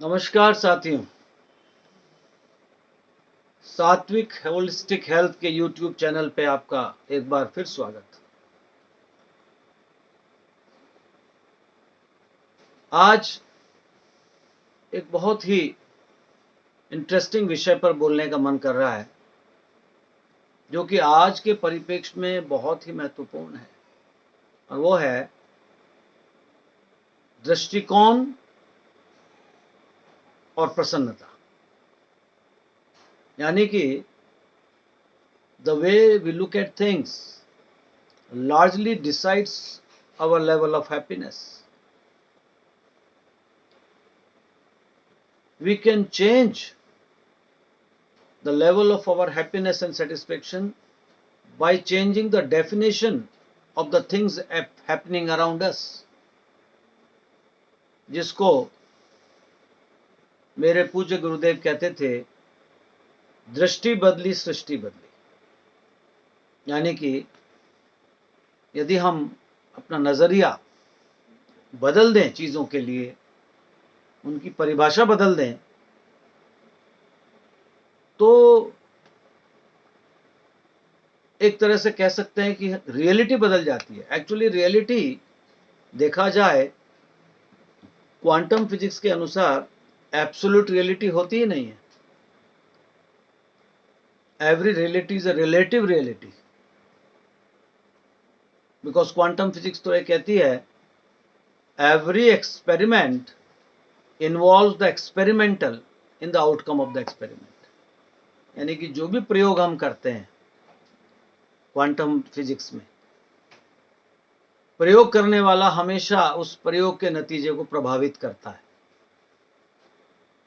नमस्कार साथियों, सात्विक होलिस्टिक हेल्थ के YouTube चैनल पे आपका एक बार फिर स्वागत। आज एक बहुत ही इंटरेस्टिंग विषय पर बोलने का मन कर रहा है, जो कि आज के परिप्रेक्ष्य में बहुत ही महत्वपूर्ण है, और वो है दृष्टिकोण और प्रसन्नता। यानी कि the way we look at things largely decides our level of happiness. We can change the level of our happiness and satisfaction by changing the definition of the things happening around us, जिसको मेरे पूज्य गुरुदेव कहते थे, दृष्टि बदली सृष्टि बदली। यानी कि यदि हम अपना नजरिया बदल दें चीजों के लिए, उनकी परिभाषा बदल दें, तो एक तरह से कह सकते हैं कि रियलिटी बदल जाती है। एक्चुअली रियलिटी देखा जाए क्वांटम फिजिक्स के अनुसार एब्सोल्यूट रियलिटी होती ही नहीं है। Every reality is a relative reality, because quantum physics तो ये कहती है every experiment involves the experimental in the outcome of the experiment. यानी कि जो भी प्रयोग हम करते हैं क्वांटम फिजिक्स में, प्रयोग करने वाला हमेशा उस प्रयोग के नतीजे को प्रभावित करता है।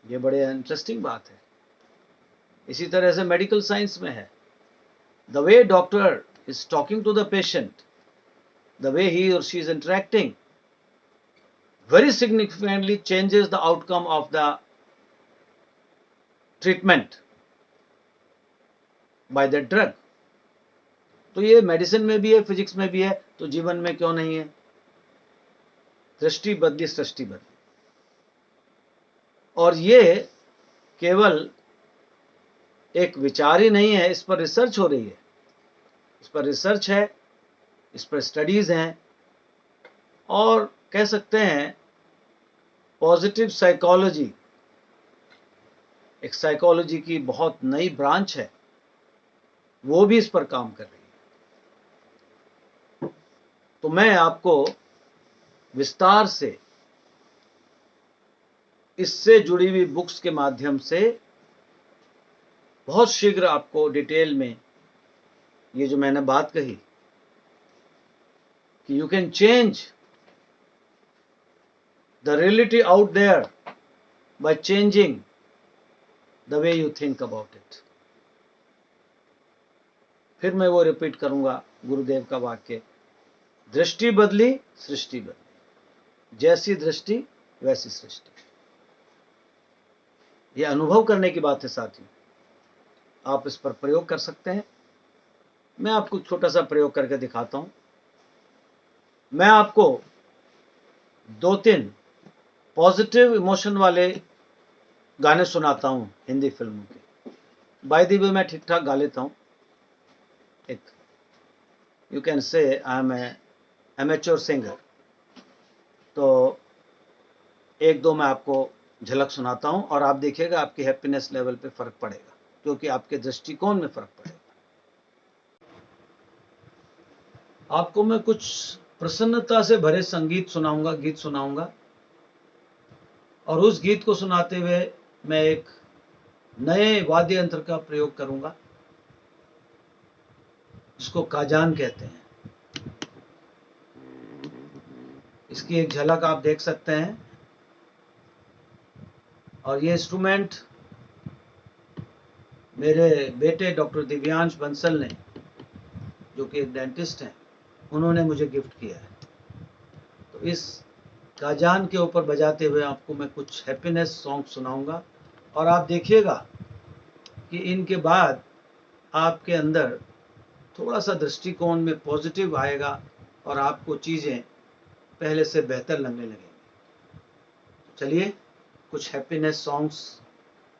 ये बड़े इंटरेस्टिंग बात है। इसी तरह से मेडिकल साइंस में है, the way doctor is talking to the patient, the way he और she is interacting very significantly changes the outcome of the treatment by the drug. तो ये मेडिसिन में भी है, फिजिक्स में भी है, तो जीवन में क्यों नहीं है? दृष्टि बदली सृष्टि बदली। और ये केवल एक विचार ही नहीं है, इस पर रिसर्च हो रही है, इस पर रिसर्च है, इस पर स्टडीज हैं, और कह सकते हैं पॉजिटिव साइकोलॉजी एक साइकोलॉजी की बहुत नई ब्रांच है, वो भी इस पर काम कर रही है। तो मैं आपको विस्तार से इससे जुड़ी हुई बुक्स के माध्यम से बहुत शीघ्र आपको डिटेल में ये जो मैंने बात कही कि you can change the reality out there by changing the way you think about it. फिर मैं वो रिपीट करूंगा गुरुदेव का वाक्य, दृष्टि बदली सृष्टि बदली, जैसी दृष्टि वैसी सृष्टि। ये अनुभव करने की बात है साथियों, आप इस पर प्रयोग कर सकते हैं। मैं आपको छोटा सा प्रयोग करके दिखाता हूं। मैं आपको 2-3 पॉजिटिव इमोशन वाले गाने सुनाता हूं हिंदी फिल्मों के। बाय द वे मैं ठीक ठाक गा लेता हूं। एक you can say I am a amateur singer. तो 1-2 मैं आपको झलक सुनाता हूं, और आप देखिएगा आपकी हैप्पीनेस लेवल पे फर्क पड़ेगा, क्योंकि आपके दृष्टिकोण में फर्क पड़ेगा। आपको मैं कुछ प्रसन्नता से भरे संगीत सुनाऊंगा, गीत सुनाऊंगा, और उस गीत को सुनाते हुए मैं एक नए वाद्य यंत्र का प्रयोग करूंगा, जिसको काजान कहते हैं। इसकी एक झलक आप देख सकते हैं। और ये इंस्ट्रूमेंट मेरे बेटे डॉक्टर दिव्यांश बंसल ने, जो कि एक डेंटिस्ट हैं, उन्होंने मुझे गिफ्ट किया है। तो इस काजान के ऊपर बजाते हुए आपको मैं कुछ हैप्पीनेस सॉन्ग सुनाऊंगा, और आप देखिएगा कि इनके बाद आपके अंदर थोड़ा सा दृष्टिकोण में पॉजिटिव आएगा, और आपको चीजें पहले से बेहतर लगने लगेंगी। चलिए कुछ हैप्पीनेस सॉन्ग्स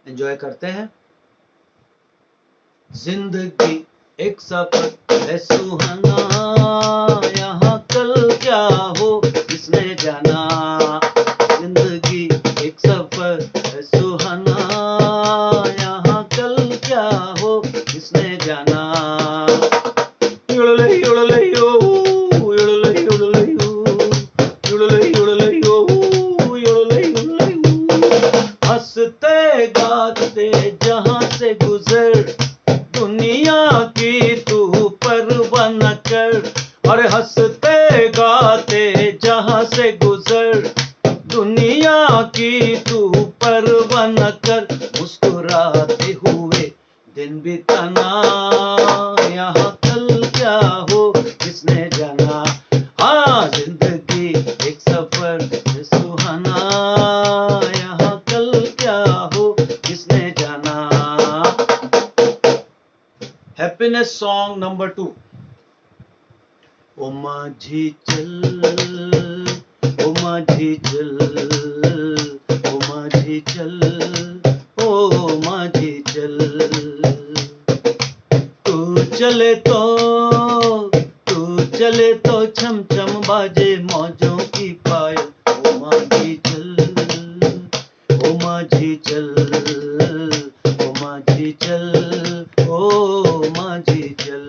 एंजॉय करते हैं। जिंदगी एक सफर है सुहाना, यहाँ कल क्या हो किसने जाना। जिंदगी एक सफर है सुहाना, यहाँ कल क्या हो किसने जाना। हंसते गाते जहां से गुजर, दुनिया की तू परवाह न कर। और हंसते गाते जहां से गुजर, दुनिया की तू परवाह न कर। मुस्कुराते हुए दिन बिताना, यहाँ कल क्या हो किसने जाना। हाँ, जिंदगी एक सफर है सुहाना, यहाँ कल क्या हो किसने जाना। Happiness song number 2। ओ माझी चल, ओ माझी चल, ओ माझी चल, ओ माझी चल। तू चले तो छम छम बाजे मौजों की पायल। ओ माझी चल, ओ माझी चल, ओ माझी चल, ओ माझी चल।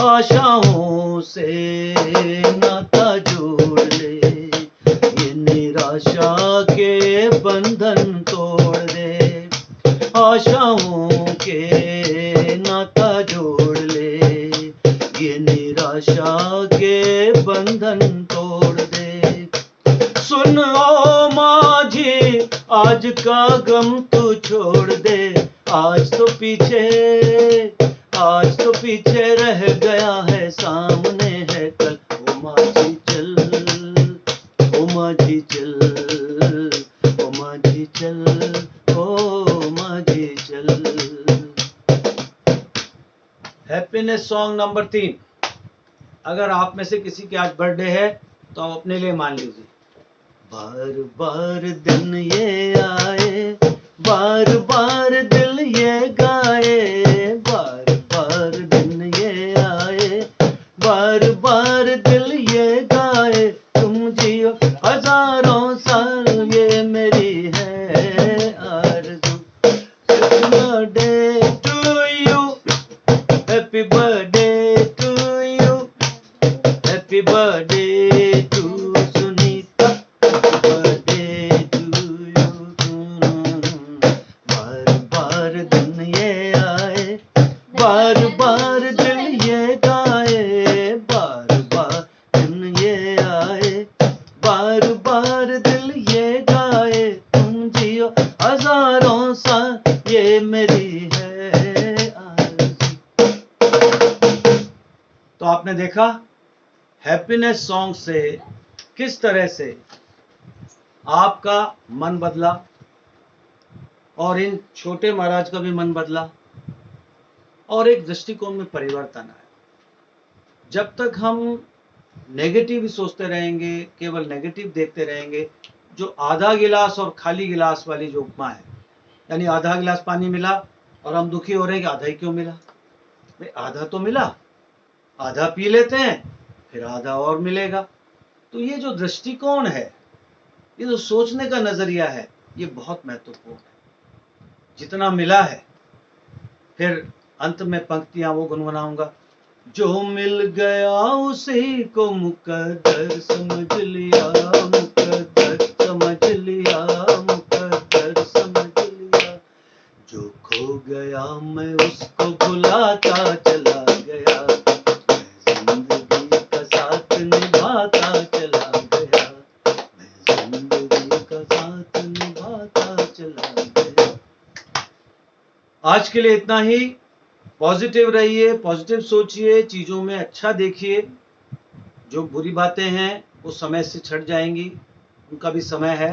आशाओं से नाता जोड़ ले, ये निराशा के बंधन तोड़ दे। आशाओं के नाता जोड़ ले, ये निराशा के बंधन तोड़ दे। सुन ओ माझी आज का गम तू छोड़ दे। आज तो पीछे रह गया है, सामने है कल। ओ माझी चल, ओ माझी चल, ओ माझी चल, ओ माझी चल। Happiness song number 3। अगर आप में से किसी की आज बर्थडे है तो आप अपने लिए मान लीजिए। बार बार दिन ये आए, बार बार दिल ये गाए। बार बार दिन ये आए, बार बार दिल ये गाए। तुम जियो हजारों साल, ये मेरी है आरज़ू। Happy birthday to you, happy birthday to you, happy birthday to Sunita, happy birthday to you. बार बार दिन ये आए, बार बार दिल ये गाए। बार बार दिन ये आए, बार बार दिल ये गाए। तुम जियो हजारों साल, ये मेरी है आरज़ू। तो आपने देखा हैप्पीनेस सॉन्ग से किस तरह से आपका मन बदला और इन छोटे महाराज का भी मन बदला और एक दृष्टिकोण में परिवर्तन आया। जब तक हम नेगेटिव ही सोचते रहेंगे, केवल नेगेटिव देखते रहेंगे, जो आधा गिलास और खाली गिलास वाली जो उपमा है, यानी आधा गिलास पानी मिला और हम दुखी हो रहे हैं कि आधा ही क्यों मिला। भाई आधा तो मिला, आधा पी लेते हैं, फिर आधा और मिलेगा। तो ये जो दृष्टिकोण है, ये जो सोचने का नजरिया है, ये बहुत महत्वपूर्ण है। जितना मिला है, फिर अंत में पंक्तियां वो गुनगुनाऊंगा। जो मिल गया उसी को मुकद्दर समझ लिया, मुकद्दर समझ लिया, मुकद्दर समझ लिया। जो खो गया मैं उसको भुलाता चला गया, मैं जिंदगी का साथ निभाता चला गया, मैं जिंदगी का साथ निभाता चला गया। आज के लिए इतना ही। पॉजिटिव रहिए, पॉजिटिव सोचिए, चीजों में अच्छा देखिए। जो बुरी बातें हैं वो समय से छट जाएंगी, उनका भी समय है।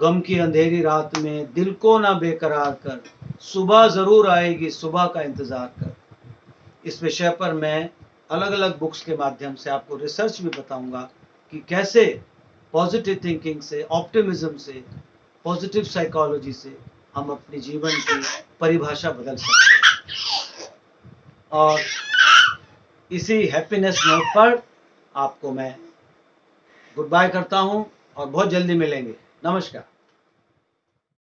गम की अंधेरी रात में दिल को ना बेकरार कर, सुबह जरूर आएगी, सुबह का इंतजार कर। इस विषय पर मैं अलग अलग बुक्स के माध्यम से आपको रिसर्च भी बताऊंगा कि कैसे पॉजिटिव थिंकिंग से, ऑप्टिमिज्म से, पॉजिटिव साइकोलॉजी से हम अपने जीवन की परिभाषा बदल सकते हैं। और इसी हैप्पीनेस नोट पर आपको मैं गुड बाय करता हूं और बहुत जल्दी मिलेंगे। नमस्कार।